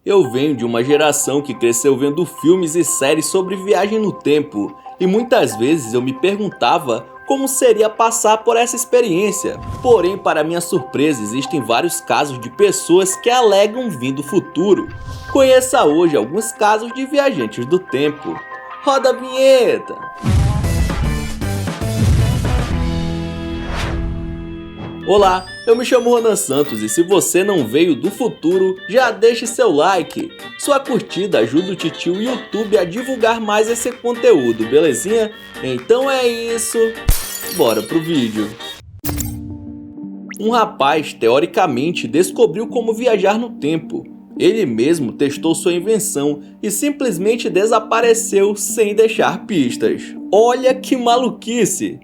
Eu venho de uma geração que cresceu vendo filmes e séries sobre viagem no tempo, e muitas vezes eu me perguntava como seria passar por essa experiência. Porém, para minha surpresa, existem vários casos de pessoas que alegam vir do futuro. Conheça hoje alguns casos de viajantes do tempo. Roda a vinheta! Olá, eu me chamo Ronan Santos e se você não veio do futuro, já deixe seu like. Sua curtida ajuda o titio YouTube a divulgar mais esse conteúdo, belezinha? Então é isso, bora pro vídeo. Um rapaz, teoricamente, descobriu como viajar no tempo. Ele mesmo testou sua invenção e simplesmente desapareceu sem deixar pistas. Olha que maluquice!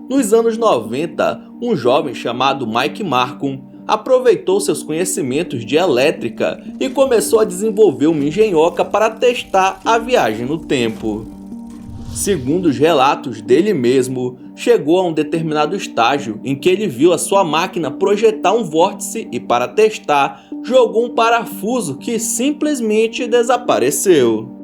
Nos anos 90, um jovem chamado Mike Marcum aproveitou seus conhecimentos de elétrica e começou a desenvolver uma engenhoca para testar a viagem no tempo. Segundo os relatos dele mesmo, chegou a um determinado estágio em que ele viu a sua máquina projetar um vórtice e, para testar, jogou um parafuso que simplesmente desapareceu.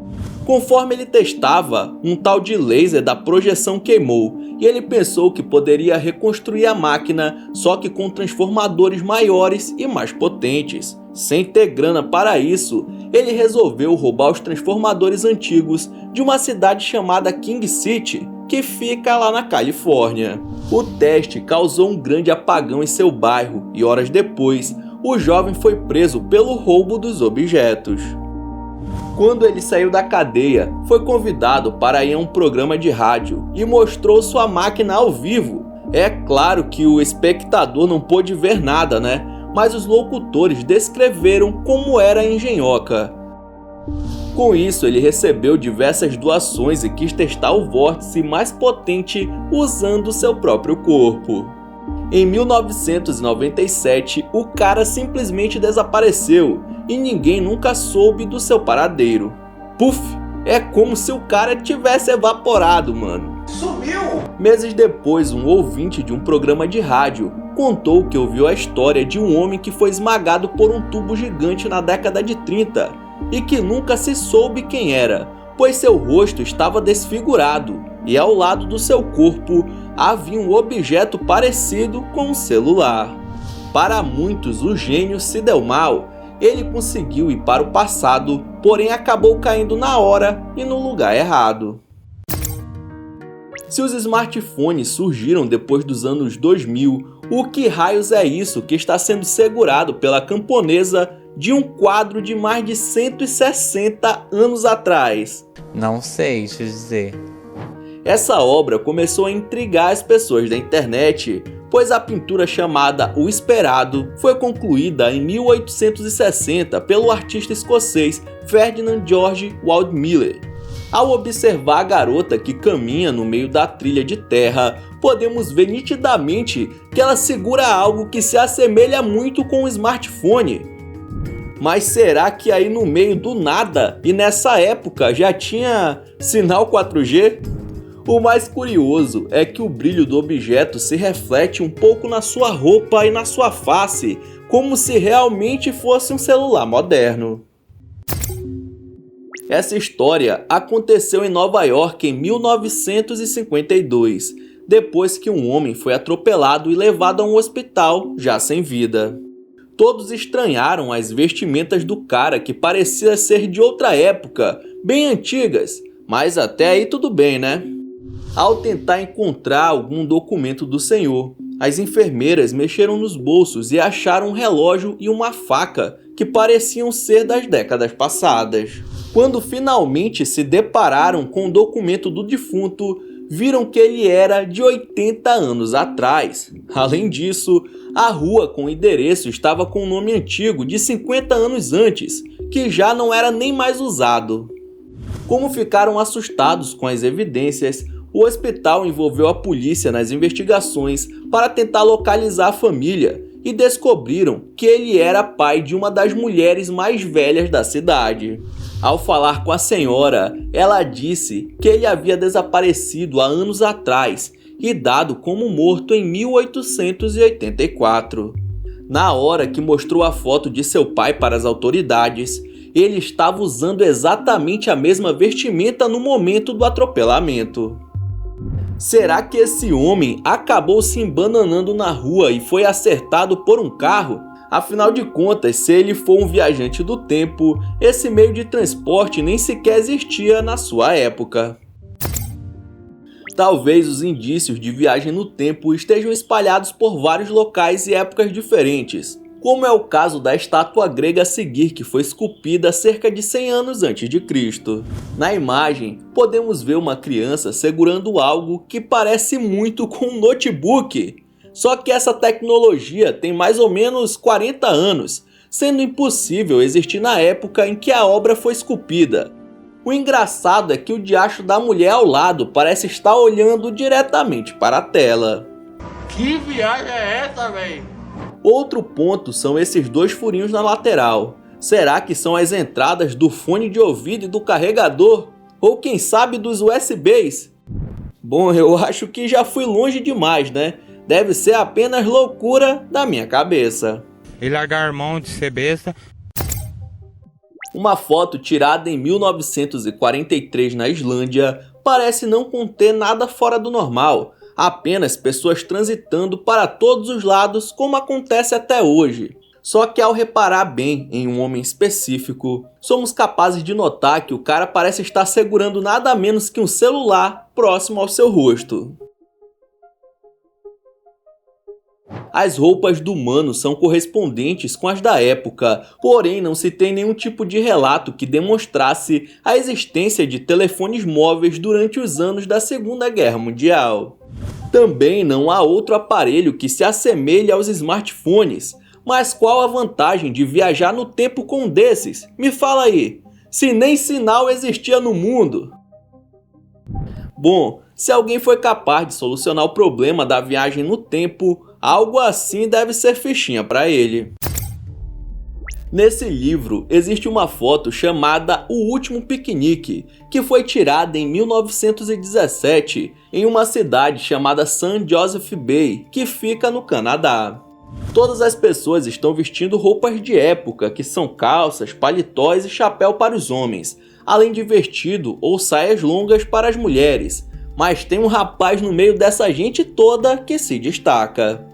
Conforme ele testava, um tal de laser da projeção queimou e ele pensou que poderia reconstruir a máquina, só que com transformadores maiores e mais potentes. Sem ter grana para isso, ele resolveu roubar os transformadores antigos de uma cidade chamada King City, que fica lá na Califórnia. O teste causou um grande apagão em seu bairro e horas depois, o jovem foi preso pelo roubo dos objetos. Quando ele saiu da cadeia, foi convidado para ir a um programa de rádio e mostrou sua máquina ao vivo. É claro que o espectador não pôde ver nada, né? Mas os locutores descreveram como era a engenhoca. Com isso, ele recebeu diversas doações e quis testar o vórtice mais potente usando seu próprio corpo. Em 1997, o cara simplesmente desapareceu e ninguém nunca soube do seu paradeiro. Puf, é como se o cara tivesse evaporado, mano. Sumiu! Meses depois, um ouvinte de um programa de rádio contou que ouviu a história de um homem que foi esmagado por um tubo gigante na década de 30 e que nunca se soube quem era, pois seu rosto estava desfigurado e ao lado do seu corpo havia um objeto parecido com um celular. Para muitos, o gênio se deu mal. Ele conseguiu ir para o passado, porém acabou caindo na hora e no lugar errado. Se os smartphones surgiram depois dos anos 2000, o que raios é isso que está sendo segurado pela camponesa de um quadro de mais de 160 anos atrás? Não sei te dizer. Essa obra começou a intrigar as pessoas da internet, pois a pintura chamada O Esperado foi concluída em 1860 pelo artista escocês Ferdinand George Waldmiller. Ao observar a garota que caminha no meio da trilha de terra, podemos ver nitidamente que ela segura algo que se assemelha muito com um smartphone. Mas será que aí no meio do nada e nessa época já tinha sinal 4G? O mais curioso é que o brilho do objeto se reflete um pouco na sua roupa e na sua face, como se realmente fosse um celular moderno. Essa história aconteceu em Nova York em 1952, depois que um homem foi atropelado e levado a um hospital já sem vida. Todos estranharam as vestimentas do cara, que parecia ser de outra época, bem antigas, mas até aí tudo bem, né? Ao tentar encontrar algum documento do senhor, as enfermeiras mexeram nos bolsos e acharam um relógio e uma faca que pareciam ser das décadas passadas. Quando finalmente se depararam com o documento do defunto, viram que ele era de 80 anos atrás. Além disso, a rua com o endereço estava com um nome antigo de 50 anos antes, que já não era nem mais usado. Como ficaram assustados com as evidências, o hospital envolveu a polícia nas investigações para tentar localizar a família e descobriram que ele era pai de uma das mulheres mais velhas da cidade. Ao falar com a senhora, ela disse que ele havia desaparecido há anos atrás e dado como morto em 1884. Na hora que mostrou a foto de seu pai para as autoridades, ele estava usando exatamente a mesma vestimenta no momento do atropelamento. Será que esse homem acabou se embananando na rua e foi acertado por um carro? Afinal de contas, se ele for um viajante do tempo, esse meio de transporte nem sequer existia na sua época. Talvez os indícios de viagem no tempo estejam espalhados por vários locais e épocas diferentes, como é o caso da estátua grega a seguir, que foi esculpida cerca de 100 anos antes de Cristo. Na imagem, podemos ver uma criança segurando algo que parece muito com um notebook. Só que essa tecnologia tem mais ou menos 40 anos, sendo impossível existir na época em que a obra foi esculpida. O engraçado é que o diacho da mulher ao lado parece estar olhando diretamente para a tela. Que viagem é essa, véi? Outro ponto são esses dois furinhos na lateral. Será que são as entradas do fone de ouvido e do carregador? Ou quem sabe dos USBs? Bom, eu acho que já fui longe demais, né? Deve ser apenas loucura da minha cabeça. E largar a mão de ser besta. Uma foto tirada em 1943 na Islândia parece não conter nada fora do normal, apenas pessoas transitando para todos os lados como acontece até hoje. Só que ao reparar bem em um homem específico, somos capazes de notar que o cara parece estar segurando nada menos que um celular próximo ao seu rosto. As roupas do humano são correspondentes com as da época, porém não se tem nenhum tipo de relato que demonstrasse a existência de telefones móveis durante os anos da Segunda Guerra Mundial. Também não há outro aparelho que se assemelhe aos smartphones, mas qual a vantagem de viajar no tempo com um desses? Me fala aí, se nem sinal existia no mundo. Bom, se alguém foi capaz de solucionar o problema da viagem no tempo, algo assim deve ser fichinha para ele. Nesse livro existe uma foto chamada O Último Piquenique, que foi tirada em 1917 em uma cidade chamada St. Joseph Bay, que fica no Canadá. Todas as pessoas estão vestindo roupas de época, que são calças, paletós e chapéu para os homens, além de vestido ou saias longas para as mulheres. Mas tem um rapaz no meio dessa gente toda que se destaca.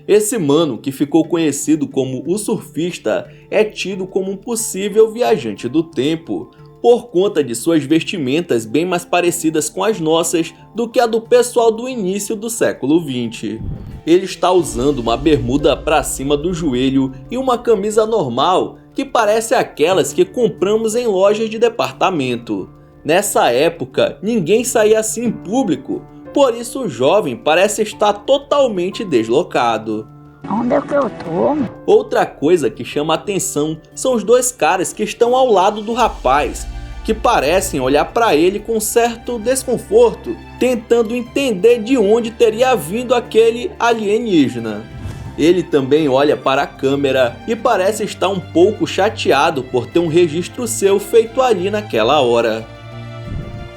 Esse mano, que ficou conhecido como o surfista, é tido como um possível viajante do tempo, por conta de suas vestimentas bem mais parecidas com as nossas do que a do pessoal do início do século XX. Ele está usando uma bermuda para cima do joelho e uma camisa normal, que parece aquelas que compramos em lojas de departamento. Nessa época, ninguém saía assim em público, por isso o jovem parece estar totalmente deslocado. Onde é que eu tô? Outra coisa que chama a atenção são os dois caras que estão ao lado do rapaz, que parecem olhar para ele com certo desconforto, tentando entender de onde teria vindo aquele alienígena. Ele também olha para a câmera e parece estar um pouco chateado por ter um registro seu feito ali naquela hora.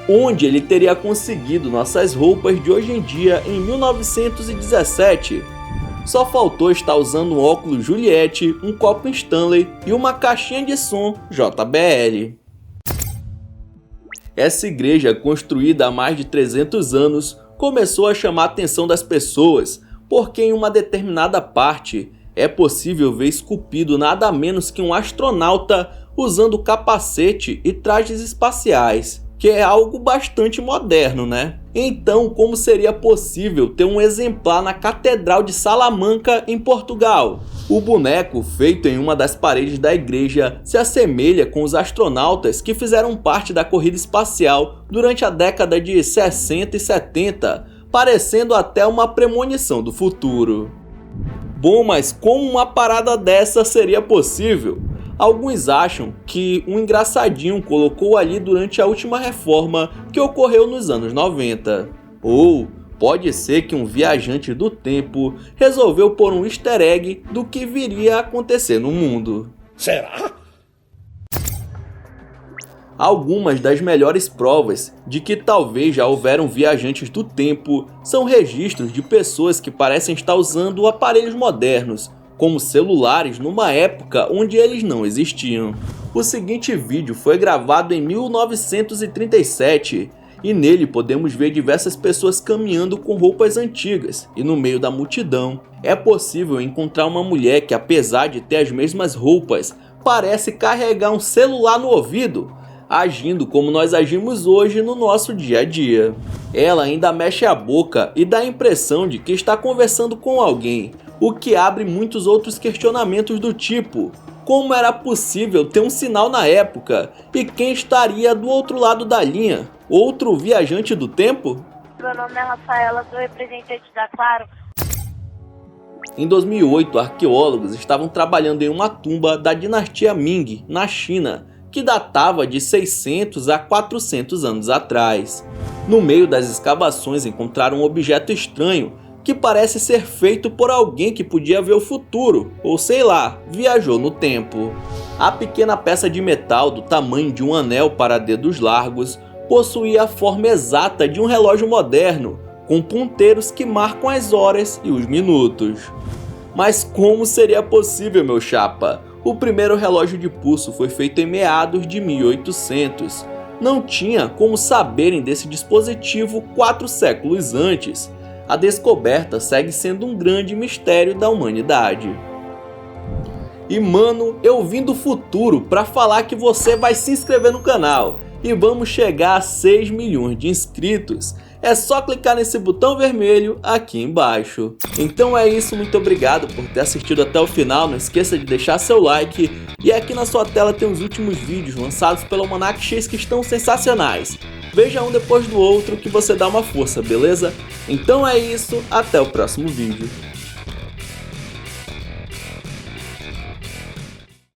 Onde ele teria conseguido nossas roupas de hoje em dia em 1917? Só faltou estar usando um óculos Juliette, um copo Stanley e uma caixinha de som JBL. Essa igreja, construída há mais de 300 anos, começou a chamar a atenção das pessoas, porque em uma determinada parte é possível ver esculpido nada menos que um astronauta usando capacete e trajes espaciais, que é algo bastante moderno, né? Então, como seria possível ter um exemplar na Catedral de Salamanca, em Portugal? O boneco, feito em uma das paredes da igreja, se assemelha com os astronautas que fizeram parte da corrida espacial durante a década de 60 e 70, parecendo até uma premonição do futuro. Bom, mas como uma parada dessa seria possível? Alguns acham que um engraçadinho colocou ali durante a última reforma que ocorreu nos anos 90. Ou pode ser que um viajante do tempo resolveu pôr um easter egg do que viria a acontecer no mundo. Será? Algumas das melhores provas de que talvez já houveram viajantes do tempo são registros de pessoas que parecem estar usando aparelhos modernos, como celulares, numa época onde eles não existiam. O seguinte vídeo foi gravado em 1937 e nele podemos ver diversas pessoas caminhando com roupas antigas, e no meio da multidão é possível encontrar uma mulher que, apesar de ter as mesmas roupas, parece carregar um celular no ouvido, agindo como nós agimos hoje no nosso dia a dia. Ela ainda mexe a boca e dá a impressão de que está conversando com alguém, o que abre muitos outros questionamentos do tipo: como era possível ter um sinal na época? E quem estaria do outro lado da linha? Outro viajante do tempo? Meu nome é Rafaela, sou representante da Claro. Em 2008, arqueólogos estavam trabalhando em uma tumba da dinastia Ming, na China, que datava de 600 a 400 anos atrás. No meio das escavações encontraram um objeto estranho que parece ser feito por alguém que podia ver o futuro, ou sei lá, viajou no tempo. A pequena peça de metal do tamanho de um anel para dedos largos possuía a forma exata de um relógio moderno, com ponteiros que marcam as horas e os minutos. Mas como seria possível, meu chapa? O primeiro relógio de pulso foi feito em meados de 1800. Não tinha como saberem desse dispositivo 4 séculos antes. A descoberta segue sendo um grande mistério da humanidade. E mano, eu vim do futuro para falar que você vai se inscrever no canal e vamos chegar a 6 milhões de inscritos. É só clicar nesse botão vermelho aqui embaixo. Então é isso, muito obrigado por ter assistido até o final, não esqueça de deixar seu like. E aqui na sua tela tem os últimos vídeos lançados pelo Almanac X que estão sensacionais. Veja um depois do outro que você dá uma força, beleza? Então é isso, até o próximo vídeo.